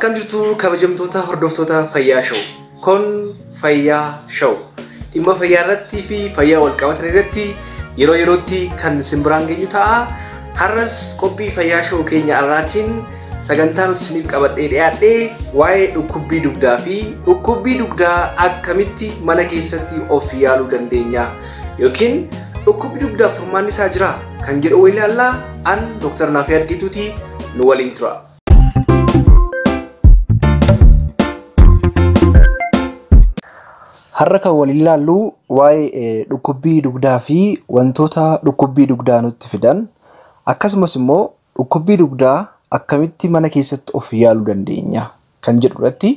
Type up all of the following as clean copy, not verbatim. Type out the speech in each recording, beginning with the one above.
Akkam jirtu kabajamtoota hordoftoota fayyaa show. Kun fayyaa show. Dhimma fayyaa irratti fi fayyaa wal qabatan irratti yeroo yerootti kan simbiraan geenyu ta'a. Har'as qophii fayyaa show keenya irraatiin sagantaa nuti isiniif qabadhee dhiyaadhee waa'ee dhukkubbii dugdaa fi dhukkubbii dugdaa akkamitti mana keessatti of yaaluu dandeenya yookiin dhukkubbii dugdaa furmaanni isaa jira kan jedhu ilaallaa. An Dr. Naafii Argituuti nu waliin tura. Har'a kan waliin ilaallu waa'ee dhukkubbii dugdaa fi wantoota dhukkubbii dugdaa nutti fidan akkasumas immoo dhukkubbii dugdaa akkamitti mana keessatti of yaaluu dandeenya kan jedhu irratti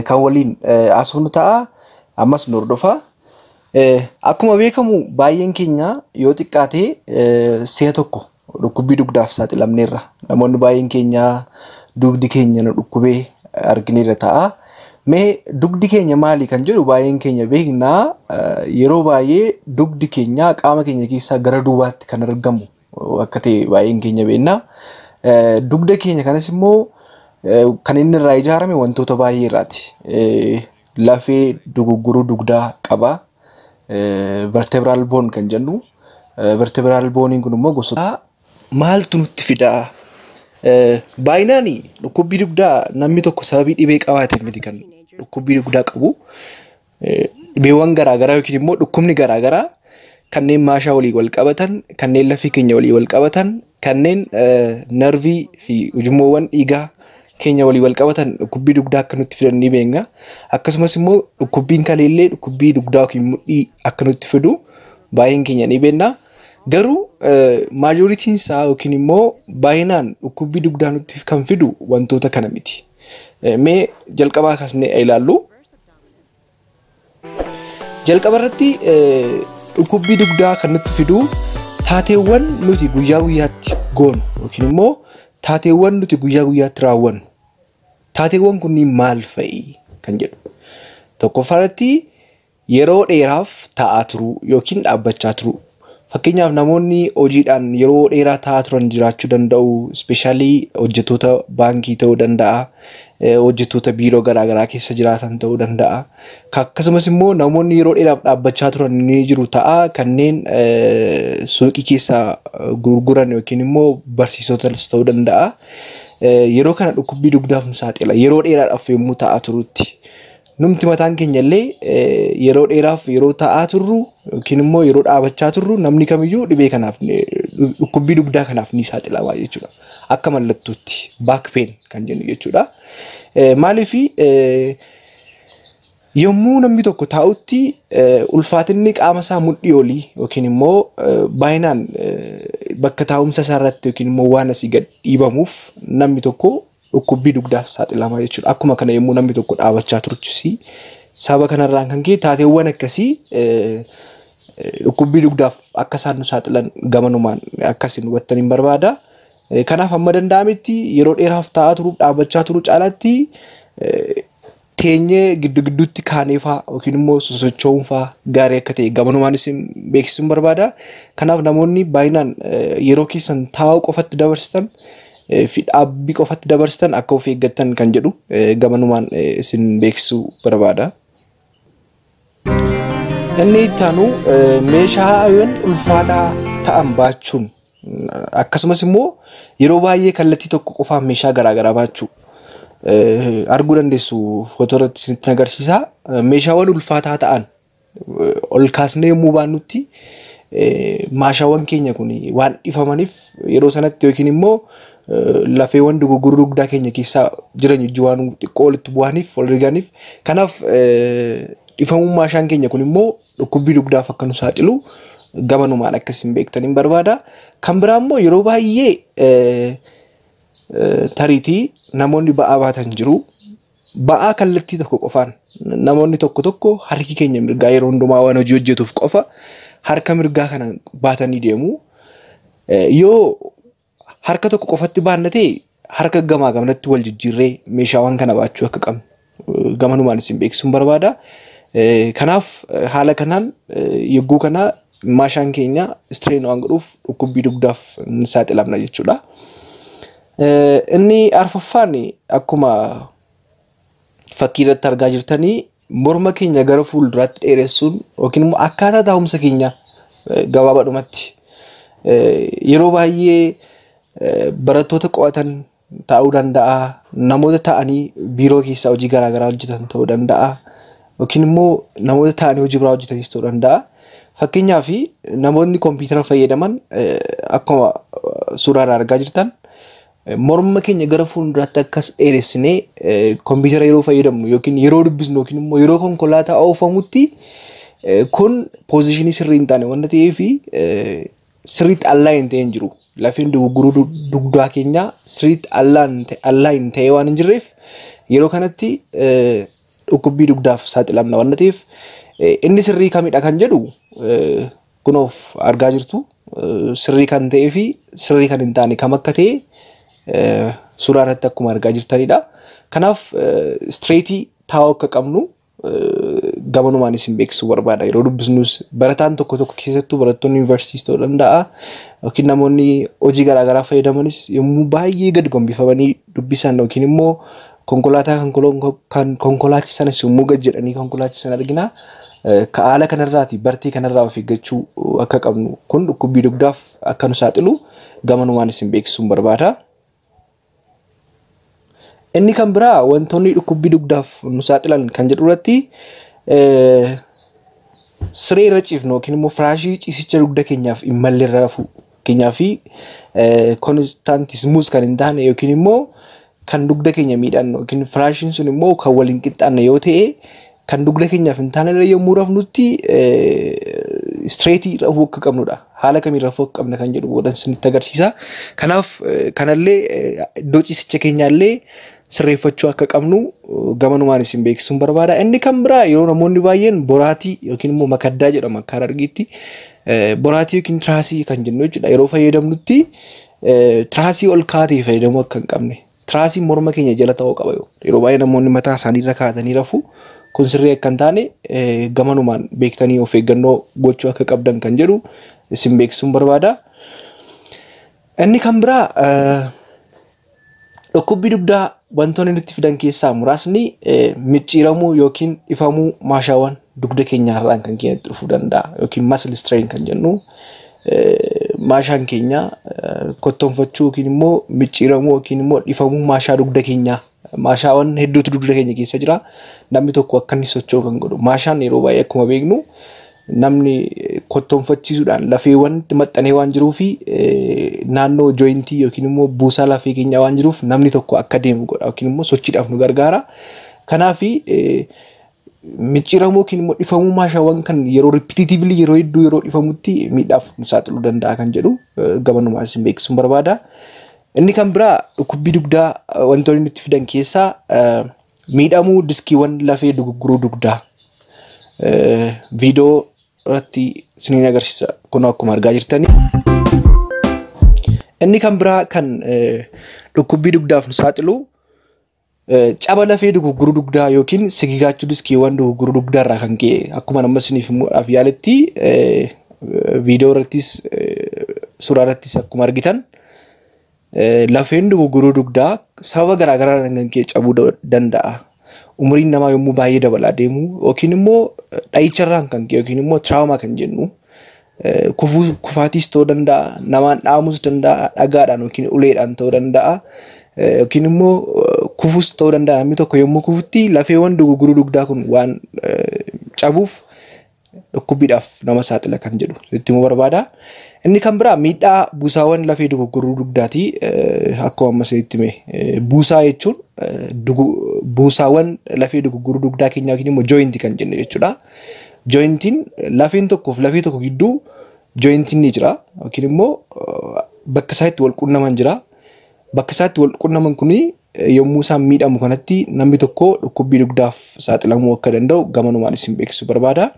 kan waliin haasofnu ta'a. Ammas nu hordofaa. Akkuma beekamu baay'een keenya yoo xiqqaate si'a tokko dhukkubbii dugdaaf saaxilamneerra. Namoonni baay'een keenya dugdi keenya nu dhukkubee argineerra ta'a. Mee dugdi keenya maali kan jedhu baay'een keenya beeknaa. Yeroo baay'ee dugdi keenya qaama keenya keessaa gara duubaatti kan argamu akka ta'e baay'een keenya beeknaa. Dugda keenya kanas immoo kan inni irraa ijaarame wantoota baay'ee irraati. Lafee dugugguruu dugdaa qaba. Vertebral bone kan jennu. Vertebral bone kun immoo gosoota maaltu nutti fidaa? Baay'inaan dhukkubbii dugdaa namni tokko sababii dhibee qabaateef miti kan dhukkubbii dugdaa qabu. Dhibeewwan garaagaraa yookiin immoo dhukkubni garaagaraa kanneen maashaa walii wal qabatan, kanneen lafee keenya walii wal qabatan, kanneen narvii fi ujummoowwan dhiigaa keenya walii wal qabatan dhukkubbii dugdaa akka nutti fidan ni beekna. Akkasumas immoo dhukkubbiin kaleellee dhukkubbii dugdaa yookiin mudhii akka nutti fidu baay'een keenya ni beekna. Garuu maajoritiin isaa yookiin immoo baay'inaan dhukkubbii dugdaa nutti kan fidu wantoota kana miti. Mee jalqabaa kaasnee ilaallu. Jalqaba irratti dhukkubbii dugdaa kan nutti fidu taateewwan nuti guyyaa guyyaatti goonu yookiin immoo taateewwan nuti guyyaa guyyaatti raawwannu. Taateewwan kunniin maal fa'i kan jedhu. Tokkoffaarratti yeroo dheeraaf taa'aa turuu yookiin dhaabbachaa turuu. Fakkeenyaaf namoonni hojiidhaan yeroo dheeraa taa'aa turan jiraachuu danda'u. Especially hojjettoota baankii ta'uu danda'a. Hojjettoota biiroo garaagaraa keessa jiraatan ta'uu danda'a. Akkasumas immoo namoonni yeroo dheeraaf dhaabbachaa turan ni jiru ta'a. Kanneen suuqii keessa gurguran yookiin immoo barsiisotas ta'uu danda'a. Yeroo kana dhukkubbii dugdaaf nu saaxila. Yeroo dheeraadhaaf yommuu taa'aa turutti. Numti mataan keenya illee yeroo dheeraaf yeroo taa'aa turru yookiin immoo yeroo dhaabachaa turru namni kamiyyuu dhibee kanaaf dhukkubbii dugdaa kanaaf ni saaxilama jechuudha. Akka mallattootti back pain kan jennu jechuudha. Maaliif yommuu namni tokko taa'utti ulfaatinni qaama isaa mudhii olii yookiin immoo baay'inaan bakka taa'umsa isaa irratti yookiin immoo waan asii gad dhiibamuuf namni tokko dhukkubbii dugdaaf saaxilama jechuudha. Akkuma kana yommuu namni tokko dhaabachaa turchisi sababa kanarraan kan ka'e taateewwan akkasii dhukkubbii dugdaaf akka isaan nu saaxilan gamanumaan akkasiin hubattaniin barbaada. Kanaaf amma danda'ametti yeroo dheeraaf taa'aa turuuf dhaabachaa turuu caalaatti teenyee giddu gidduutti kaaneefaa yookiin immoo sosocho'uunfaa gaarii akka ta'e gamanumaan isin beeksisuun barbaada. Kanaaf namoonni baay'inaan yeroo keessan taa'uu qofatti dabarsitan fi dhaabbii qofatti dabarsitan akka of eeggattan kan jedhu gamanumaan isin beeksisuu barbaada. Inni itti aanu meeshaawwan ulfaataa ta'an baachuun akkasumas immoo yeroo baay'ee kallattii tokko qofaan meeshaa garaagaraa baachuu arguu dandeessu. Footoo irratti isinitti agarsiisa. Meeshaawwan ulfaataa ta'an ol kaasnee yommuu baannutti maashaawwan keenya kun waan dhifamaniif yeroo sanatti yookiin immoo lafeewwan dugugguruu dugdaa keenya keessaa jiran ijji waan xiqqoo walitti bu'aniif ol riganiif kanaaf dhifamuun maashaan keenya kun immoo dhukkubbii dugdaaf akka nu saaxilu gamanumaan akkasiin beektaniin barbaada. Kan biraa immoo yeroo baay'ee tariitii namoonni ba'aa baatan jiru. Ba'aa kallattii tokko qofaan namoonni tokko tokko harki keenya mirgaa yeroo hundumaa waan hojii hojjetuuf qofa harka mirgaa kana baatanii deemu. Yoo harka tokko qofatti baannatee harka gamaa gamanatti wal jijjiirree meeshaawwan kana baachuu akka qabnu gamanumaan isin beeksisuun barbaada. Kanaaf haala kanaan yogguu kana maashaan keenya strain waan godhuuf dhukkubbii dugdaaf saaxilamna jechuudha. Inni arfaffaan akkuma fakkii irratti argaa jirtanii morma keenya gara fuulduraatti dheeressuun yookiin immoo akkaataa taa'umsa keenya gabaabadhumatti yeroo baay'ee barattoota qo'atan ta'uu danda'a, namoota ta'anii biiroo keessa hojii garaagaraa hojjetan ta'uu danda'a, yookiin immoo namoota ta'anii hojii biraa hojjetanis ta'uu danda'a. Fakkeenyaaf namoonni kompiitara fayyadaman akkuma suuraa argaa jirtan morma keenya gara fuulduraatti akkas dheeressinee kompiitara yeroo fayyadamnu yookiin yeroo dubbisnu yookiin immoo yeroo konkolaataa oofamutti kun poozishinii sirrii hin taane waan ta'eef sirriitti allaa hin ta'e hin jiru. Lafeen dugugguruu dugdaa keenya sirriitti allaa hin ta'e waan hin jirreef yeroo kanatti dhukkubbii dugdaaf saaxilamna waan ta'eef inni sirrii kamidha kan jedhu kunoof argaa jirtu sirrii kan ta'ee fi sirrii kan hin taane kam akka ta'e suuraa irratti akkuma argaa jirtanidha. Kanaaf straightii taa'uu akka qabnu gamanumaan isin beeksisuu barbaada. Yeroo dubbisnus barataan tokko keessattuu barattoonni yuunivarsiitii ta'uu danda'a yookiin namoonni hojii garaagaraa fayyadamanis yommuu baay'ee gad gombifamanii dubbisan yookiin immoo konkolaataa kan konkolaachisanis yommuu gad jedhanii konkolaachisan argina. Haala kanarraati bartee kanarraa of eeggachuu akka qabnu kun dhukkubbii dugdaaf akka nu saaxilu gamanumaan isin beeksisuun barbaada. Inni kan biraa wantoonni dhukkubbii dugdaaf nu saaxilan kan jedhu irratti siree irra ciifnu yookiin immoo firaashii ciisicha dugda keenyaaf hin malle irra rafu keenyaa fi konstaantismuus kan hin taane yookiin immoo kan dugda keenya miidhan yookiin firaashiin sun immoo kan waliin qixxaanne yoo ta'e kan dugda keenyaaf hin taane yommuu rafnutti straightii rafuu akka qabnudha. Haala kamiin rafuu akka qabna kan jedhu boodan isinitti agarsiisa. Kanaaf kanallee iddoo ciisicha keenyaallee sirreeffachuu akka qabnu gamanumaan isin beeksisuun barbaada. Inni kan biraa yeroo namoonni baay'een boraatii yookiin immoo makaddaa jedhama akka Harargeetti boraatii yookiin tiraasii kan jennu jechuudha. Yeroo fayyadamnutti tiraasii ol kaatee fayyadamuu akka hin qabne. Tiraasiin morma keenya jala ta'uu qaba. Yeroo baay'ee namoonni mataa isaanii irra kaa'atanii rafu kun sirrii akka hin taane gamanumaan beektanii of eeggannoo gochuu akka qabdan kan jedhu isin beeksisuun barbaada. Inni kan biraa dhukkubbii dugdaa wantoonni nutti fidan keessaa muraasni micciiramuu yookiin ifamuu maashaawwan dugda keenyaarraan kan keenyatti dhufuu danda'a yookiin muscle strain kan jennu maashaan keenya kottoonfachuu yookiin immoo micciiramuu yookiin immoo ifamuu maashaa dugda keenyaa maashaawwan hedduutu dugda keenya keessa jira. Namni tokko akka inni socho'u kan godhu maashaan yeroo baay'ee akkuma beeknu namni kottoonfachiisuudhaan lafeewwan maxxanee waan jiruu fi naannoo jointii yookiin immoo buusaa lafee keenyaa waan jiruuf namni tokko akka deemu godha yookiin immoo sochiidhaaf nu gargaara. Kanaaf micciiramuu yookiin immoo dhifamuu maashaawwan kan yeroo repetitively yeroo hedduu yeroo dhifamutti miidhaaf nu saaxiluu danda'a kan jedhu gamanumaan isin beeksisuun barbaada. Inni kan biraa dhukkubbii dugdaa wantoonni nutti fidan keessaa miidhamuu diskiiwwan lafee dugugguruu dugdaa viidiyoo irratti isiniin agarsiisa kun akkuma argaa jirtanii. Inni kan biraa kan dhukkubbii dugdaaf nu saaxilu caba lafee dugugguruu dugdaa yookiin sigigaachuu diskiiwwan dugugguruu dugdaa irraa kan ka'e akkuma nama isiniif himuudhaaf yaaletti viidiyoo irrattis suuraa irrattis akkuma argitan lafeen dugugguruu dugdaa sababa garaagaraa kan ka'e cabuu danda'a. Umriin namaa yommuu baay'ee dabalaa deemu yookiin immoo dhayicharraan kan ka'e yookiin immoo tiraamaa kan jennu kufaatiis ta'uu danda'a, namaan dhaamus danda'a, dhagaadhaan yookiin uleedhaan ta'uu danda'a yookiin immoo kufuus ta'uu danda'a. Namni tokko yommuu kufutti lafeewwan dugugguruu dugdaa kun waan cabuuf dhukkubbiidhaaf nama saaxila kan jedhu itti himuu barbaada. Inni kan biraa miidhaa buusaawwan lafee dugugguruu dugdaati. Akkuma amma isinitti hime buusaa jechuun buusaawwan lafee dugugguruu dugdaa keenyaa yookiin immoo jointii kan jennu jechuudha. Jointiin lafeen tokkoof lafee tokko gidduu jointiin ni jira yookiin immoo bakka isaatti wal qunnaman jira. Bakka isaatti wal qunnaman kuni yommuu isaan miidhamu kanatti namni tokko dhukkubbii dugdaaf saaxilamuu akka danda'u gamanumaan isin beeksisuu barbaada.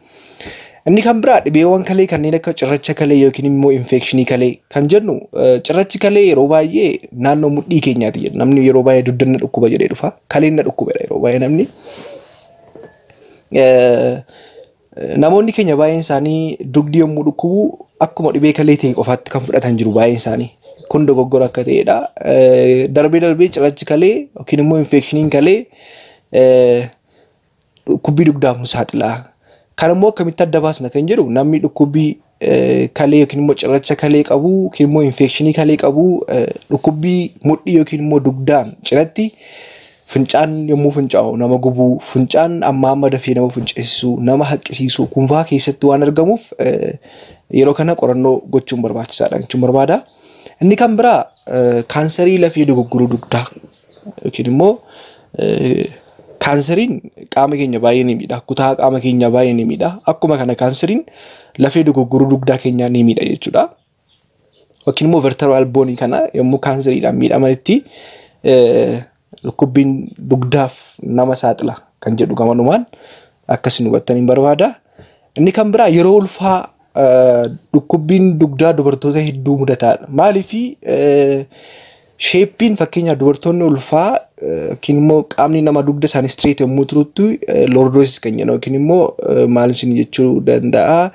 Inni kan biraa dhibeewwan kalee kanneen akka cirracha kalee yookiin immoo infekshinii kalee kan jennu cirrachi kalee yeroo baay'ee naannoo mudhii keenyaati jedhu namni yeroo baay'ee duddanna dhukkuba jedhee dhufa kaleen na dhukkubedha yeroo baay'ee namni namoonni keenya baay'een isaanii dugdi yommuu dhukkubu akkuma dhibee kalee ta'e qofaatti kan fudhatan jiru baay'een isaanii kun dogoggora akka ta'edha. Darbee cirrachi kalee yookiin immoo infekshiniin kalee dhukkubbii dugdaaf nu saaxila. Kan immoo akkamitti adda baasna kan jedhu namni dhukkubbii kalee yookiin immoo cirracha kalee qabu yookiin immoo infekshinii kalee qabu dhukkubbii mudhii yookiin immoo dugdaan cinatti fincaan yommuu fincaa'u nama gubuu, fincaan amma dafee nama finceessisuu, nama haqqisiisuu kunfaa keessatti waan argamuuf yeroo kana qorannoo gochuun barbaachisaadha jechuun barbaada. Inni kan biraa kaansarii lafee dogoggoruu dugdaa yookiin immoo kaanseriin qaama keenya baay'ee ni miidha. Kutaa qaama keenya baay'ee ni miidha. Akkuma kana kaanseriin lafee dogoggoruu dugdaa keenyaa ni miidha jechuudha. Yookiin immoo vertebral bone kana yommuu kaanseriidhaan miidhamanitti dhukkubbiin dugdaaf nama saaxila kan jedhu gamanumaan akkasiin hubattaniin barbaada. Inni kan biraa yeroo ulfaa dhukkubbiin dugdaa dubartoota hedduu mudataadha. Maaliif sheeppiin fakkeenyaaf dubartoonni ulfaa yookiin immoo qaamni nama dugda isaanii straight yommuu turutti lordosis kan jedhamu yookiin immoo maal isin jechuu danda'a.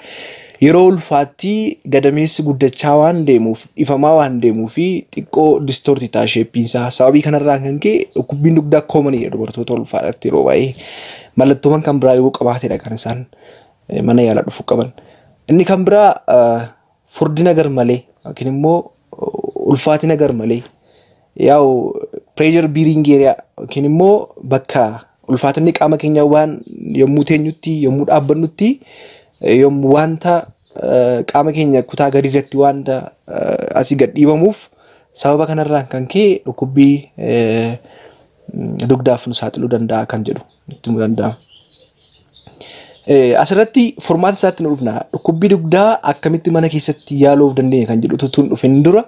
Yeroo ulfaatti gadameessi guddachaa waan deemuuf ifamaa waan deemuuf xiqqoo distorti ta'a sheeppiinsaa. Sababii kanarraan kan ka'e dhukkubbiin dugdaa koomanidha dubartoota ulfaadhaatti yeroo baay'ee. Mallattoowwan kan biraa yoo qabaatedha kan isaan mana yaalaa dhufuu qaban. Inni kan biraa furdina garmalee yookiin immoo ulfaatina garmalee yaa'u pressure bearing area yookiin immoo bakka ulfaatinni qaama keenyaa waan yommuu teenyutti yommuu dhaabbannutti yommuu wanta qaama keenya kutaa gadi irratti wanta asii gad dhiibamuuf sababa kanarraan kan ka'e dhukkubbii dugdaaf nu saaxiluu danda'a kan jedhu itti himuu danda'ama. Asirratti furmaata isaatti nu dhufna. Dhukkubbii dugdaa akkamitti mana keessatti yaaluuf dandeenya kan jedhu tutuun dhufin dura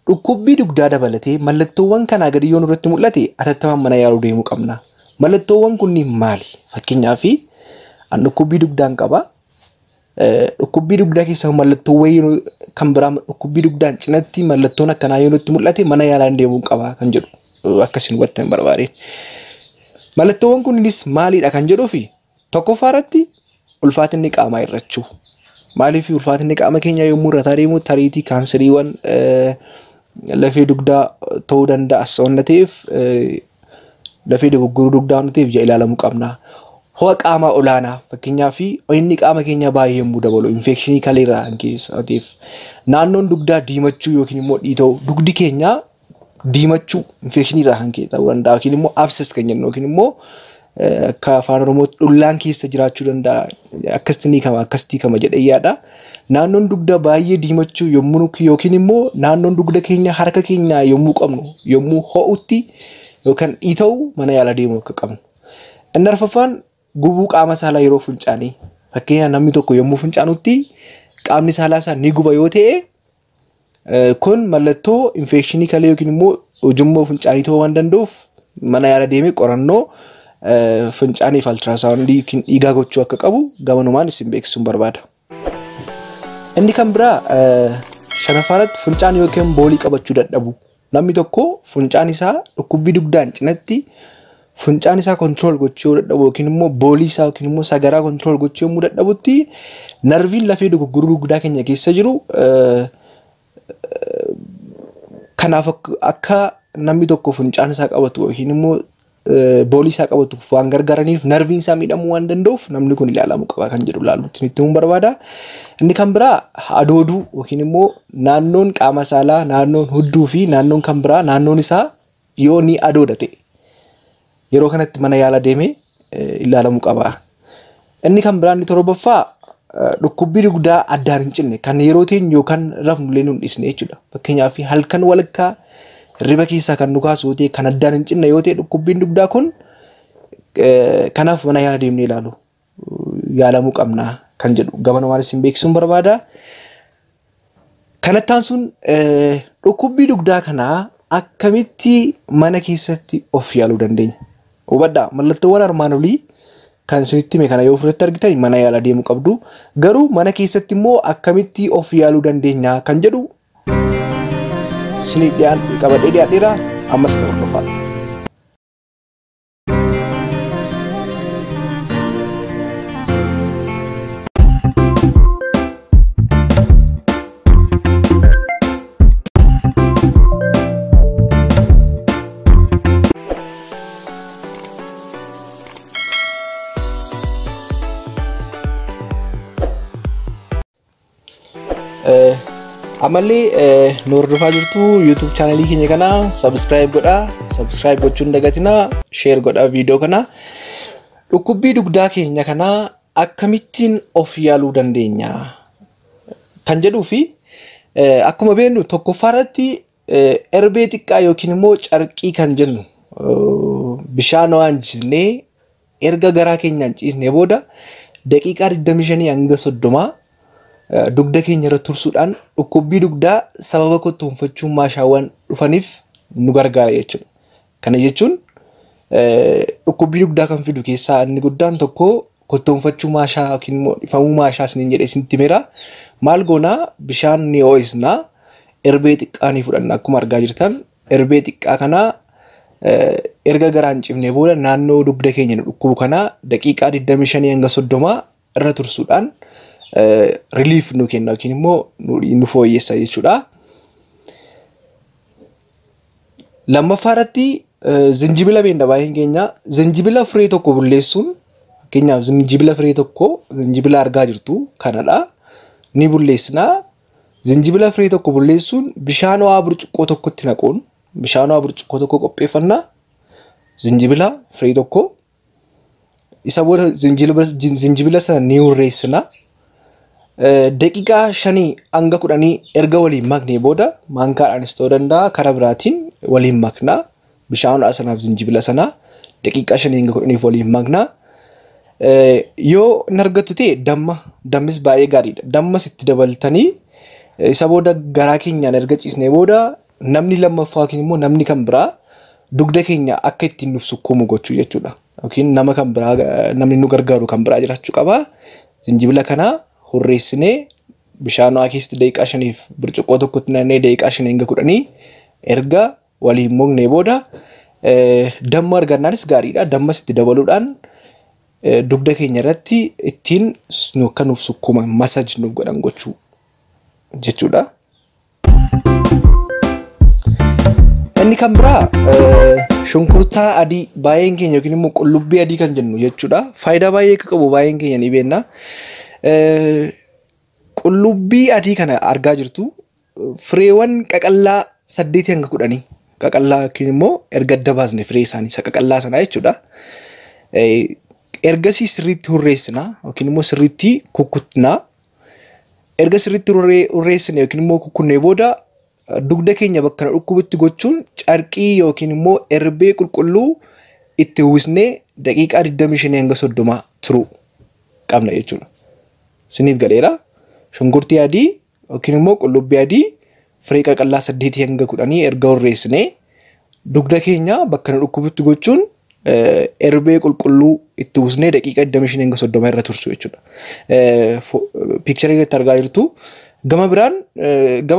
dhukkubbii dugdaa dabalatee mallattoowwan kanaa gadi yoo nurratti mul'ate atattamaan mana yaaluu deemuu qabna. Mallattoowwan kunniin maali? Fakkeenyaaf an dhukkubbii dugdaan qaba. Dhukkubbii dugdaa keessaa mallattoowwan kan biraa dhukkubbii dugdaan cinatti mallattoon akkanaa yoo nutti mul'ate mana yaalaan deemuu qaba kan jedhu akkasiin hubattan barbaade. Mallattoowwan kunniinis maalidha kan jedhuufi tokkoffaarratti ulfaatinni qaamaa hir'achuu. Maaliif ulfaatinni qaama keenya yommuu irra deemu tariitii kaanseriiwwan lafee dugdaa ta'uu danda'a sababni ta'eef lafee dogoggoruu dugdaa waan ta'eef ija ilaalamuu qabna. Ho'a qaamaa olaanaa fakkeenyaaf inni qaama keenya baay'ee yommuu dabalu infekshinii kaleerraa kan keessa ta'eef naannoon dugdaa diimachuu yookiin immoo dhiita'u dugdi keenya diimachuu infekshiniirraa kan keessa ta'uu danda'a yookiin immoo abscess kan jennu yookiin immoo akka afaan Oromootti dhullaan keessa jiraachuu danda'a. Akkasitti kama jedhee yaada. Naannoon dugda baay'ee diimachuu yommuu yookiin immoo naannoon dugda keenya harka keenya yommuu qabnu yommuu ho'utti yookaan dhiita'u mana yaalaa deemuu akka qabnu. Inni arfaffaan gubuu qaama saalaa yeroo fincaanii. Fakkeenyaaf namni tokko yommuu fincaanutti qaamni saalaa isaa ni guba yoo ta'e kun mallattoo infekshinii kalee yookiin immoo ujummoo fincaanii ta'uu waan danda'uuf mana yaalaa deemee qorannoo fincaaniif ultrasoundii dhiigaa gochuu akka qabu gamanumaan isin beeksisuun barbaada. Inni kan biraa shanaffaarratti fincaan yookiin boolii qabachuu dadhabu. Namni tokko fincaan isaa dhukkubbii dugdaan cinatti fincaan isaa control gochuu dadhabu yookiin immoo boolii isaa yookiin immoo sagaraa control gochuu yommuu dadhabutti narviin lafee dogoggoruu dugdaa keenya keessa jiru kanaaf akka namni tokko fincaan isaa qabatu yookiin immoo boolii isaa qabatuuf waan gargaaraniif narviin isaa miidhamuu waan danda'uuf namni kun ilaalamuu qaba kan jedhu ilaaluutti itti himuu barbaada. Inni kan biraa adooduu yookiin immoo naannoon qaama saalaa, naannoon hudduu fi naannoon kan biraa naannoon isaa yoo ni adoodate yeroo kanatti mana yaalaa deemee ilaalamuu qaba. Inni kan biraa inni torbaffaa dhukkubbii dugdaa addaan hin cinne kan yeroo teenyu yookaan rafnu illee nu hin dhisne jechuudha. Fakkeenyaaf halkan walakkaa riba keessaa kan nu kaasu ta'e kan addaan hin cinne yoo ta'e dhukkubbiin dugdaa kun kanaaf mana yaalaa deemnee yaalamuu qabna kan jedhu gamanumaan isin beeksisuun barbaada. Kanattaan sun dhukkubbii dugdaa kanaa akkamitti mana keessatti of yaaluu dandeenya? Hubadhaa mallattoowwan armaan olii kan isinitti hime kana yoo ofirratti argitan mana yaalaa deemuu qabdu. Garuu mana keessatti immoo akkamitti of yaaluu dandeenya kan jedhu isiniif qabadhee dhiyaadheera ammas kan hordofaa. Amallee nu hordofaa jirtu YouTube channelii keenya kana subscribe godhaa. Subscribe gochuun dagatinaa. Share godhaa video kana. Dhukkubbii dugdaa keenya kana akkamittiin of yaaluu dandeenya kan jedhuu fi akkuma beeknu tokkoffaarratti erbee xiqqaa yookiin immoo carqii kan jennu bishaan waan ciisnee erga garaa keenyaan ciisnee booda daqiiqaa 25 hanga 30 dugda keenya irra tursuudhaan dhukkubbii dugdaa sababa kottoonfachuun maashaawwan dhufaniif nu gargaara jechuudha. Kana jechuun dhukkubbii dugdaa kan fidu keessaa inni guddaan tokko kottoonfachuu maashaa yookiin immoo dhifamuu maashaa isiniin jedhee isinitti himera. Maal goonaa bishaan ni ho'isnaa erbee xiqqaa ni fudhanna akkuma argaa jirtan erbee xiqqaa kana erga garaan cifnee booda naannoo dugda keenya dhukkubu kana daqiiqaa 25 hanga 30 irra tursuudhaan relief nu kenna yookiin immoo nu fooyyessa jechuudha. Lammaffaarratti zinjibila beenda baay'een keenya zinjibila firii tokko bulleessuun fakkeenyaaf zinjibila firii tokko zinjibila argaa jirtu kanadha ni bulleessinaa. Zinjibila firii tokko bulleessuun bishaan ho'aa burcuqqoo tokkotti naquun bishaan ho'aa burcuqqoo tokko qopheeffannaa. Zinjibila firii tokko isa booda zinjibila sana ni hurreessinaa. Daqiiqaa 5 hanga 10 erga waliin maknee booda maankaadhaanis ta'uu danda'a karaa biraatiin waliin maknaa. Bishaan ho'aa sanaaf zinjibila sana daqiiqaa 5 hanga 10 waliin maknaa. Yoo hin argattu ta'e dammis baay'ee gaariidha. Dammas itti dabaltanii isa booda garaa keenyaan erga ciisnee booda namni lammaffaa yookiin immoo namni kan biraa dugda keenya akka ittiin nuuf sukkuumu gochuu jechuudha. Yookiin nama kan biraa namni nu gargaaru kan biraa jiraachuu qaba. Zinjibila kana hurreessinee bishaan ho'aa keessatti daqiiqaa 5f burcuqqoo tokkotti naannee daqiiqaa 5 hanga 10 erga waliin mognee booda damma argannaanis gaariidha. Dammas itti dabaluudhaan dugda keenya irratti ittiin akka nuuf sukkuuman massage nuuf godhan gochuu jechuudha. Inni kan biraa shunkurtaa adii baay'een keenya yookiin immoo qullubbii adii kan jennu jechuudha. Faayidaa baay'ee akka qabu baay'een keenya ni beekna. Qullubbii adii kana argaa jirtu fireewwan qaqallaa 8 hanga 10 qaqallaa yookiin immoo erga adda baasne firee isaanii isa qaqallaa sana jechuudha. Ergasii sirriitti hurreessinaa yookiin immoo sirriitti kukkutnaa. Erga sirriitti hurreessine yookiin immoo kukkunnee booda dugda keenya bakka dhukkubitti gochuun carqii yookiin immoo erbee qulqulluu itti uwwisnee daqiiqaa 25 hanga 30 turuu qabna jechuudha. Siniif galeera. Shunkurtii adii yookiin immoo qullubbii adii firee qaqallaa 8 hanga 10 erga hurreessinee dugda keenya bakka dhukkubitti gochuun erbee qulqulluu itti uwwisnee daqiiqaa 25 hanga 30 irra tursu jechuudha. Picture irratti argaa jirtu. Gama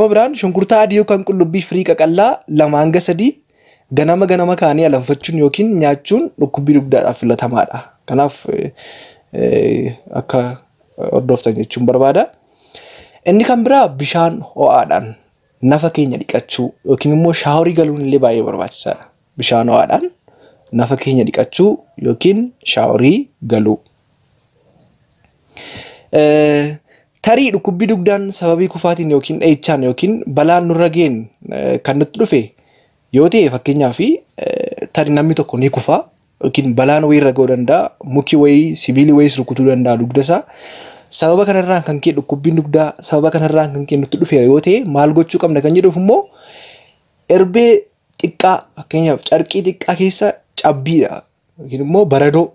biraan shunkurtaa adii yookaan qullubbii firii qaqallaa 2 hanga 3 ganama kaanii alanfachuun yookiin nyaachuun dhukkubbii dugdaadhaaf filatamaadha. Kanaaf akka hordoftan jechuun barbaada. Inni kan biraa bishaan ho'aadhaan nafa keenya dhiqachuu yookiin immoo shaaworii galuun illee baay'ee barbaachisaadha. Bishaan ho'aadhaan nafa keenya dhiqachuu yookiin shaaworii galuu. Tarii dhukkubbii dugdaan sababii kufaatiin yookiin dheechaan yookiin balaan nurra ga'een kan nutti dhufe yoo ta'e fakkeenyaaf tarii namni tokko ni kufa yookiin balaan wayii irra ga'uu danda'a. Muki wayii sibiilii wayii rukutuu danda'a dugda isaa. Sababa kanarraan kan ka'e dhukkubbiin dugdaa sababa kanarraan kan ka'e nutti dhufe yoo ta'e maal gochuu qabna kan jedhuuf immoo erbee xiqqaa fakkeenyaaf carqii xiqqaa keessa cabbiidha yookiin immoo baradoo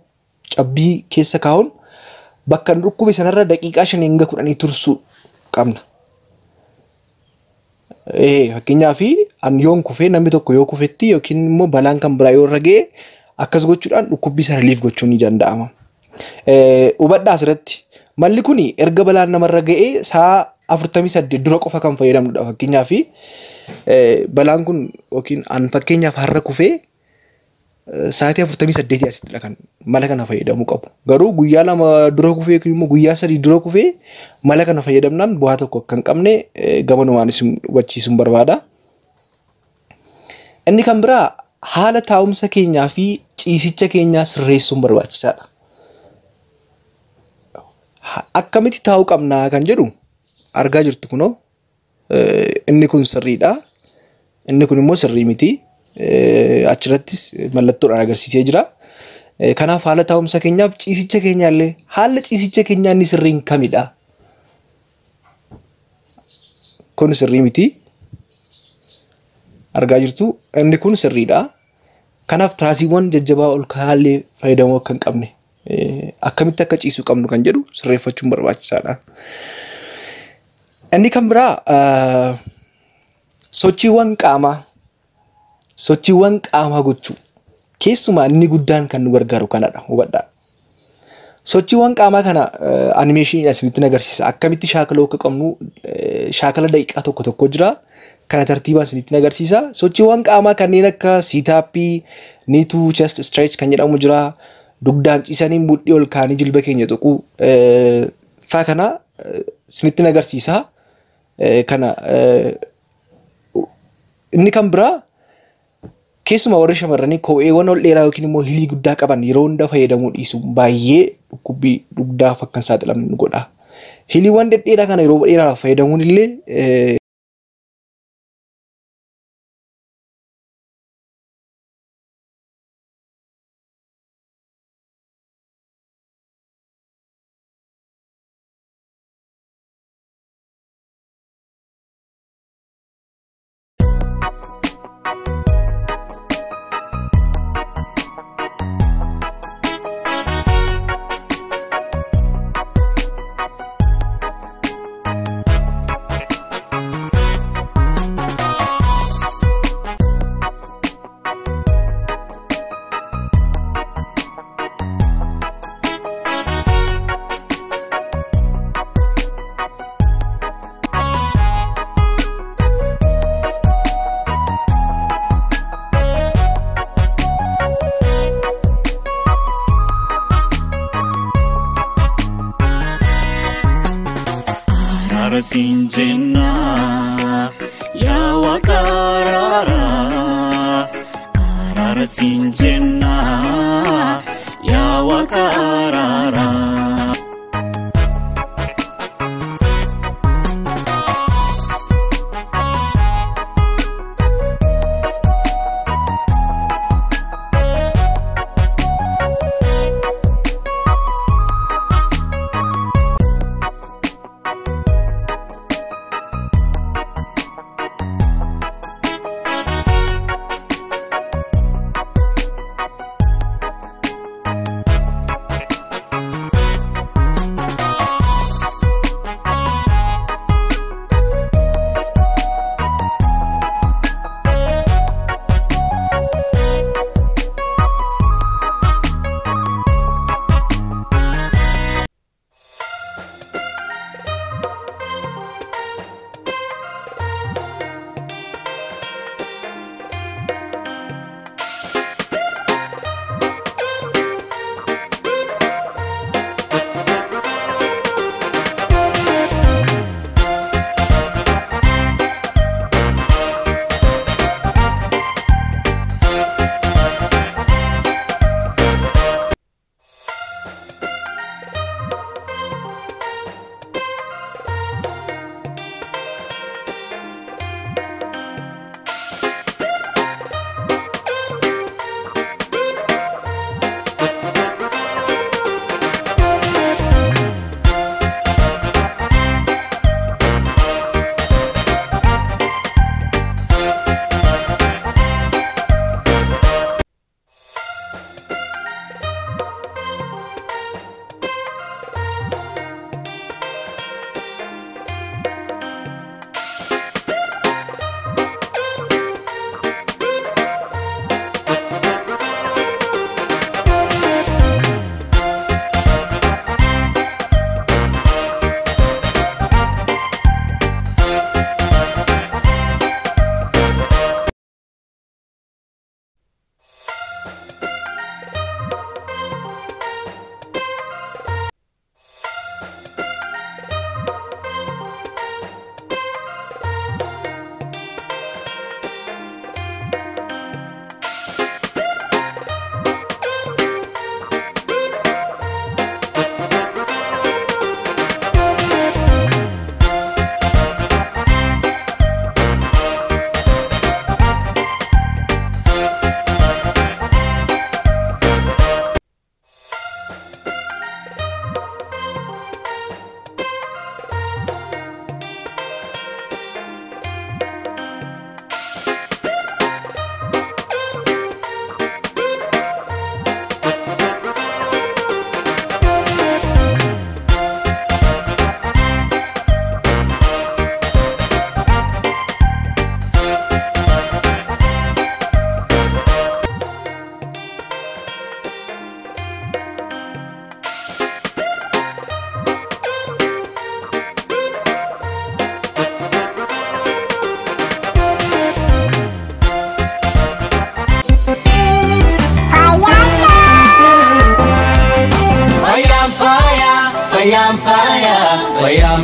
cabbii keessa kaa'uun bakka dhukkube sanarra daqiiqaa 5 hanga 10 tursuu qabna. Fakkeenyaaf yoon kufee namni tokko yoo kufetti yookiin immoo balaan kan biraa yoo irra ga'e akkas gochuudhaan dhukkubbii sana relief gochuun ni danda'ama. Hubadhaa asirratti malli kun erga balaan namarra ga'ee sa'a 48 dura qofa kan fayyadamnudha. Fakkeenyaaf balaan kun yookiin fakkeenyaaf har'a kufee sa'aatii 48 asittidha kan mala kana fayyadamuu qabu. Garuu guyyaa 2 dura kufee yookiin immoo guyyaa 3 dura kufee mala kana fayyadamnaan bu'aa tokko kan qabne gamanumaanis hubachiisuun barbaada. Inni kan biraa haala taa'umsa keenyaa fi ciisicha keenyaa sirreessuun barbaachisaadha. Akkamitti taa'uu qabnaa kan jedhu argaa jirtu kunoo inni kun sirriidha. Inni kun immoo sirrii miti. Achirrattis mallattoodhaan agarsiisee jira. Kanaaf haala taa'umsa keenyaaf ciisicha keenyaallee haala ciisicha keenyaa inni sirriin kamidha? Kun sirrii miti. Argaa jirtu inni kun sirriidha. Kanaaf tiraasiiwwan jajjabaa ol kaa'allee fayyadamuu akka hin qabne akkamitti akka ciisuu qabnu kan jedhu sirreeffachuun barbaachisaadha. Inni kan biraa sochiiwwan qaamaa gochuu keessumaa inni guddaan kan nu gargaaru kanadha. Hubadhaa. Sochiiwwan qaamaa kana animeeshinii asinitti agarsiisa. Akkamitti shaakaloo akka qabnu shaakala daqiiqaa tokko jira. Kana tartiibaan asinitti agarsiisa. Sochiiwwan qaamaa kanneen akka siitaappii, niituu, chest stretch kan jedhamu jira. Dugdaan ciisanii mudhii ol kaanii jilba keenya tuquu faa kana asinitti agarsiisa. Kana inni kan biraa keessumaa warri shamarranii kopheewwan ol dheeraa yookiin immoo hilii guddaa qaban yeroo hunda fayyadamuu dhiisuu baay'ee dhukkubbii dugdaaf akka hin saaxilamne nu godha. Hiliiwwan dhedheeraa kana yeroo dheeraaf fayyadamuun illee Sinjena ya wakarara arara sinjena ya wakarara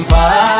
dhufa